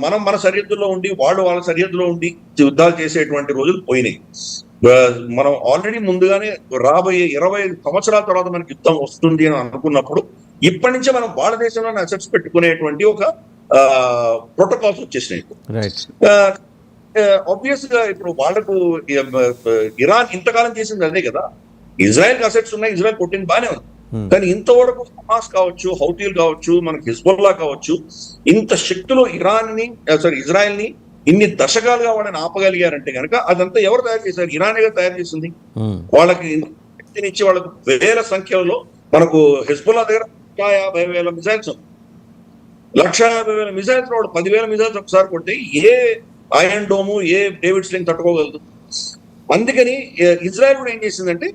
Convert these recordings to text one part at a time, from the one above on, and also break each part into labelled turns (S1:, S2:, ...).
S1: మన సరిహద్దుల్లో ఉండి వాళ్ళు వాళ్ళ సరిహద్దులో ఉండి యుద్ధాలు చేసేటువంటి రోజులు పోయినాయి. మనం ఆల్రెడీ ముందుగానే రాబోయే 25 సంవత్సరాల తర్వాత మనకి యుద్ధం వస్తుంది అని అనుకున్నప్పుడు ఇప్పటి నుంచే మనం వాళ్ళ దేశంలోనే అసెట్స్ పెట్టుకునేటువంటి ఒక ప్రోటోకాల్స్ వచ్చేసినాయి. ఆబ్వియస్ గా ఇప్పుడు వాళ్ళకు ఇరాన్ ఇంతకాలం చేసింది అదే కదా. ఇజ్రాయెల్ అసెట్స్ ఉన్నాయి, ఇజ్రాయెల్ కొట్టింది బానే ఉంది. కానీ ఇంతవరకు హమాస్ కావచ్చు, హౌతీలు కావచ్చు, మనకి హిజ్బుల్లా కావచ్చు, ఇంత శక్తులు ఇజ్రాయెల్ ని ఇన్ని దశకాలుగా వాళ్ళని ఆపగలిగారంటే కనుక అదంతా ఎవరు తయారు చేశారు? ఇరానే తయారు చేసింది. వాళ్ళకి శక్తినిచ్చి వాళ్ళకు వేల సంఖ్యలో, మనకు హిజ్బుల్లా దగ్గర 150,000 మిసైల్స్, 150,000 మిసైల్స్, వాడు 10,000 మిసైల్స్ ఒకసారి కొట్టి ఏ ఐరన్ డోము, ఏ డేవిడ్ స్లింగ్ తట్టుకోగలదు? అందుకని ఇజ్రాయెల్ కూడా ఏం చేసిందంటే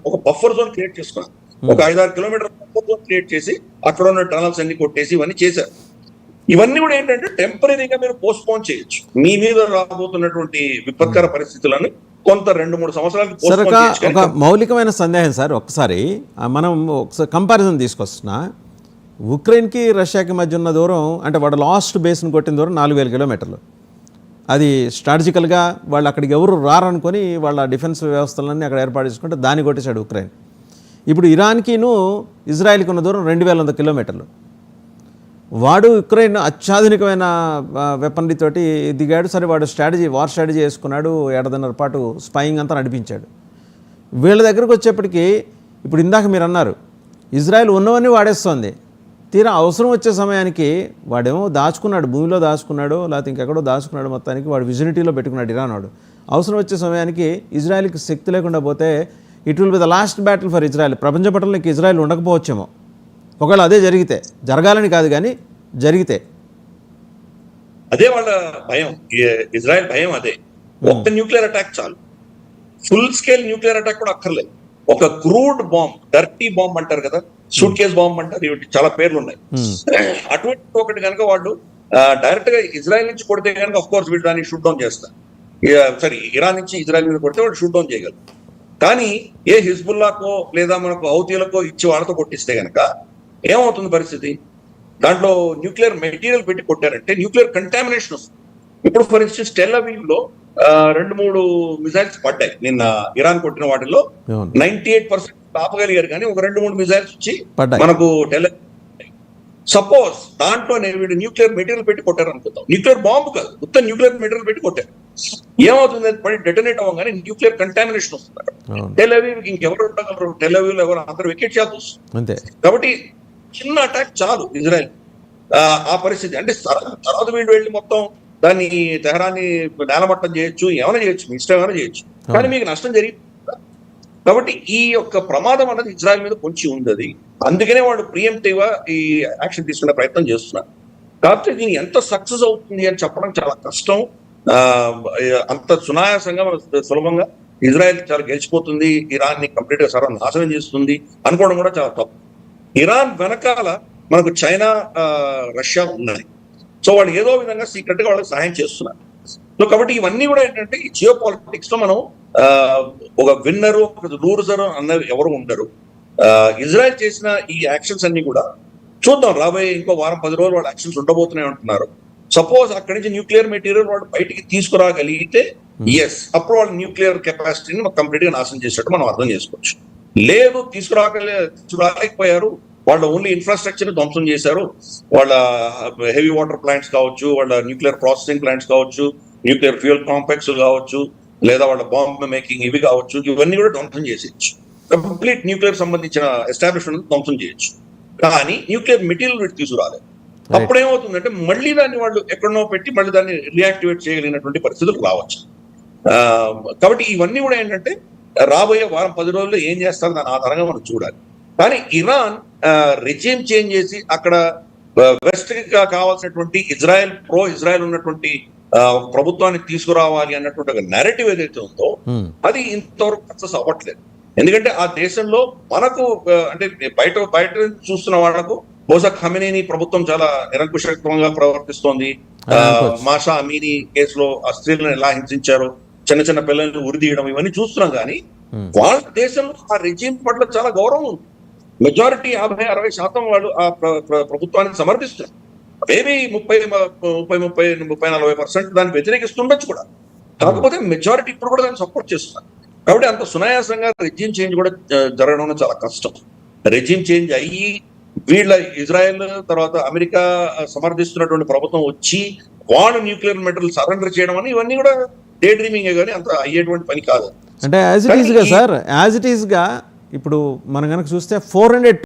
S1: ఒక బఫర్ జోన్ క్రియేట్ చేసుకున్నారు. ఒక 5-6 కిలోమీటర్ బఫర్ జోన్ క్రియేట్ చేసి అక్కడ ఉన్న టనల్స్ అన్ని కొట్టేసి ఇవన్నీ చేశారు. ఇవన్నీ కూడా ఏంటంటే టెంపరీగా మీరు పోస్ట్ పోన్ చేయొచ్చు. మీ మీద రాబోతున్నటువంటి విపత్కర పరిస్థితులను కొంత 2-3 సంవత్సరాలు.
S2: ఒక మౌలికమైన సందేహం సార్, ఒక్కసారి మనం ఒకసారి కంపారిజన్ తీసుకొస్తున్నా. ఉక్రెయిన్కి రష్యాకి మధ్య ఉన్న దూరం అంటే వాడు లాస్ట్ బేస్ని కొట్టిన దూరం 4,000 కిలోమీటర్లు. అది స్ట్రాటజికల్గా వాళ్ళు అక్కడికి ఎవరు రారనుకొని వాళ్ళ డిఫెన్స్ వ్యవస్థలన్నీ అక్కడ ఏర్పాటు చేసుకుంటే దాన్ని కొట్టేశాడు ఉక్రెయిన్. ఇప్పుడు ఇరాన్కిను ఇజ్రాయెల్కి ఉన్న దూరం 2,100 కిలోమీటర్లు. వాడు ఉక్రెయిన్ అత్యాధునికమైన వెపనరీతోటి దిగాడు. సరే, వాడు వార్ స్ట్రాటజీ వేసుకున్నాడు, 1.5 పాటు స్పైయింగ్ అంతా నడిపించాడు. వీళ్ళ దగ్గరకు వచ్చేప్పటికీ ఇప్పుడు ఇందాక మీరు అన్నారు ఇజ్రాయెల్ ఉన్నవన్నీ వాడేస్తోంది. తీరా అవసరం వచ్చే సమయానికి వాడేమో దాచుకున్నాడు, భూమిలో దాచుకున్నాడు, లేకపోతే ఇంకెక్కడో దాచుకున్నాడు. మొత్తానికి వాడు విజినిటీలో పెట్టుకున్నాడు ఇరాన్ వాడు. అవసరం వచ్చే సమయానికి ఇజ్రాయెల్కి శక్తి లేకుండా పోతే it will be the last battle for Israel. ప్రపంచ పటంలోకి ఇజ్రాయెల్ ఉండకపోవచ్చేమో, ఒకవేళ అదే జరిగితే. జరగాలని కాదు కానీ జరిగితే
S1: అదే వాళ్ళ భయం, ఇజ్రాయెల్ భయం అదే. ఒక్క న్యూక్లియర్ అటాక్ చాలు, ఫుల్ స్కేల్ న్యూక్లియర్ అటాక్ కూడా అక్కర్లేదు. ఒక క్రూడ్ బాంబ్, డర్టీ బాంబ్ అంటారు కదా, సూట్ కేస్ బాంబ్ అంటారు, ఇవి చాలా పేర్లు ఉన్నాయి. అటువంటి ఒకటి కనుక వాళ్ళు డైరెక్ట్ గా ఇజ్రాయెల్ నుంచి కొడితే కనుక ఆఫ్ కోర్స్ వీళ్ళు దాన్ని షూట్ డౌన్ చేస్తారు. ఇరాన్ నుంచి ఇజ్రాయెల్ మీద కొడితే వాళ్ళు షూట్ డౌన్ చేయగలరు. కానీ ఏ హిజ్బుల్లాకో లేదా మనకు హౌతీలకో ఇచ్చి వాళ్ళతో కొట్టిస్తే కనుక ఏమవుతుంది పరిస్థితి? దాంట్లో న్యూక్లియర్ మెటీరియల్ పెట్టి కొట్టారంటే న్యూక్లియర్ కంటామినేషన్ వస్తుంది. ఇప్పుడు ఫర్ ఇన్స్టెన్స్ టెల్ అవీవ్ లో 2-3 మిసైల్స్ పడ్డాయి నిన్న. ఇరాన్ కొట్టిన వాటిలో 98% ఆపగలిగారు, కానీ ఒక 2-3 మిసైల్స్ వచ్చి మనకు సపోజ్ దాంట్లోనే వీడు న్యూక్లియర్ మెటీరియల్ పెట్టి కొట్టారు అనుకుందాం. న్యూక్లియర్ బాంబు కాదు, మొత్తం న్యూక్లియర్ మెటీరియల్ పెట్టి కొట్టారు. ఏమవుతుంది? పడి డెటోనేట్ అవ్వగానే న్యూక్లియర్ కంటామినేషన్ వస్తుంది. టెల్ అవీవ్ ఇంకెవరు ఉండగలరు? టెల్ అవీవ్ ఎవరు అందరూ వికెట్ చేయాల్సి వస్తుంది. కాబట్టి చిన్న అటాక్ చాలు ఇజ్రాయెల్. ఆ పరిస్థితి అంటే తర్వాత వీళ్ళు వెళ్ళి మొత్తం దాన్ని తెహరాన్ని నేలమట్టం చేయొచ్చు, ఏమైనా చేయొచ్చు, మీ ఇష్టం ఏమైనా చేయొచ్చు, కానీ మీకు నష్టం జరిగింది. కాబట్టి ఈ యొక్క ప్రమాదం అన్నది ఇజ్రాయెల్ మీద కొంచెం ఉంది. అందుకనే వాళ్ళు ప్రియంప్టివ్ గా ఈ యాక్షన్ తీసుకునే ప్రయత్నం చేస్తున్నారు. కాకపోతే దీని ఎంత సక్సెస్ అవుతుంది అని చెప్పడం చాలా కష్టం. అంత సునాయాసంగా సులభంగా ఇజ్రాయెల్ చాలా గెలిచిపోతుంది, ఇరాన్ ని కంప్లీట్ గా సర్వనాశనం చేస్తుంది అనుకోవడం కూడా చాలా తప్పు. ఇరాన్ వెనకాల మనకు చైనా, రష్యా ఉన్నాయి. సో వాళ్ళు ఏదో విధంగా సీక్రెట్ గా వాళ్ళకి సహాయం చేస్తున్నారు. సో కాబట్టి ఇవన్నీ కూడా ఏంటంటే ఈ జియో పాలిటిక్స్ లో మనం ఒక విన్నరు, ఒక లూజర్ అన్నది ఎవరు ఉండరు. ఇజ్రాయెల్ చేసిన ఈ యాక్షన్స్ అన్ని కూడా చూద్దాం, రాబోయే ఇంకో వారం 10 రోజులు వాళ్ళ యాక్షన్స్ ఉండబోతున్నాయి అంటున్నారు. సపోజ్ అక్కడి నుంచి న్యూక్లియర్ మెటీరియల్ వాళ్ళు బయటికి తీసుకురాగలిగితే అప్పుడు వాళ్ళ న్యూక్లియర్ కెపాసిటీని కంప్లీట్ గా నాశనం చేసినట్టు మనం అర్థం చేసుకోవచ్చు. లేదు, తీసుకురాలేకపోయారు, వాళ్ళ ఓన్లీ ఇన్ఫ్రాస్ట్రక్చర్ ధ్వంసం చేశారు. వాళ్ళ హెవీ వాటర్ ప్లాంట్స్ కావచ్చు, వాళ్ళ న్యూక్లియర్ ప్రాసెసింగ్ ప్లాంట్స్ కావచ్చు, న్యూక్లియర్ ఫ్యూయల్ కాంప్లెక్స్ కావచ్చు, లేదా వాళ్ళ బాంబ్ మేకింగ్ ఇవి కావచ్చు, ఇవన్నీ కూడా ధ్వంసం చేసేయచ్చు. కంప్లీట్ న్యూక్లియర్ సంబంధించిన ఎస్టాబ్లిష్మెంట్ ధ్వంసం చేయొచ్చు. కానీ న్యూక్లియర్ మెటీరియల్ తీసుకురాలేదు. అప్పుడేమవుతుందంటే మళ్ళీ దాన్ని వాళ్ళు ఎక్కడనో పెట్టి మళ్ళీ దాన్ని రియాక్టివేట్ చేయగలిగినటువంటి పరిస్థితులు రావచ్చు. కాబట్టి ఇవన్నీ కూడా ఏంటంటే రాబోయే వారం 10 రోజుల్లో ఏం చేస్తారో దాని ఆధారంగా మనం చూడాలి. కానీ ఇరాన్ రెజిమ్ చేంజ్ చేసి అక్కడ వెస్ట్ గా కావాల్సినటువంటి ప్రో ఇజ్రాయెల్ ఉన్నటువంటి ప్రభుత్వాన్ని తీసుకురావాలి అన్నటువంటి ఒక నెరేటివ్ ఏదైతే ఉందో అది ఇంతవరకు సక్సెస్ అవ్వట్లేదు. ఎందుకంటే ఆ దేశంలో మనకు అంటే బయట చూస్తున్న వాళ్లకు బహుశా ఖమేనీ ప్రభుత్వం చాలా నిరంకుశత్వంగా ప్రవర్తిస్తోంది. మాషా అమీనీ కేసులో ఆ స్త్రీలను ఎలా హింసించారో, చిన్న చిన్న పిల్లల్ని ఉరిదీయడం, ఇవన్నీ చూస్తున్నాం. కానీ వాళ్ళ దేశంలో ఆ రెజిమ్ పట్ల చాలా గౌరవం ఉంది. మెజారిటీ 50-60% వాళ్ళు ఆ ప్రభుత్వాన్ని సమర్థిస్తున్నారు. మేబీ 30-40% దాన్ని వ్యతిరేకిస్తుండొచ్చు కూడా. కాకపోతే మెజారిటీ ఇప్పుడు కూడా దాన్ని సపోర్ట్ చేస్తున్నారు. కాబట్టి అంత సునాయాసంగా రెజ్యూమ్ చేంజ్ కూడా జరగడం చాలా కష్టం. రెజ్యూమ్ చేంజ్ అయ్యి వీళ్ళ ఇజ్రాయెల్ తర్వాత అమెరికా సమర్థిస్తున్నటువంటి ప్రభుత్వం వచ్చి వాళ్ళు న్యూక్లియర్ మెటీరియల్ సరెండర్ చేయడం అని ఇవన్నీ కూడా డే డ్రీమింగ్ కానీ అంత అయ్యేటువంటి పని కాదు.
S2: అంటే యాజ్ ఇట్ ఈస్గా సార్, యాజ్ ఇట్ ఈస్గా ఇప్పుడు మనం కనుక చూస్తే 400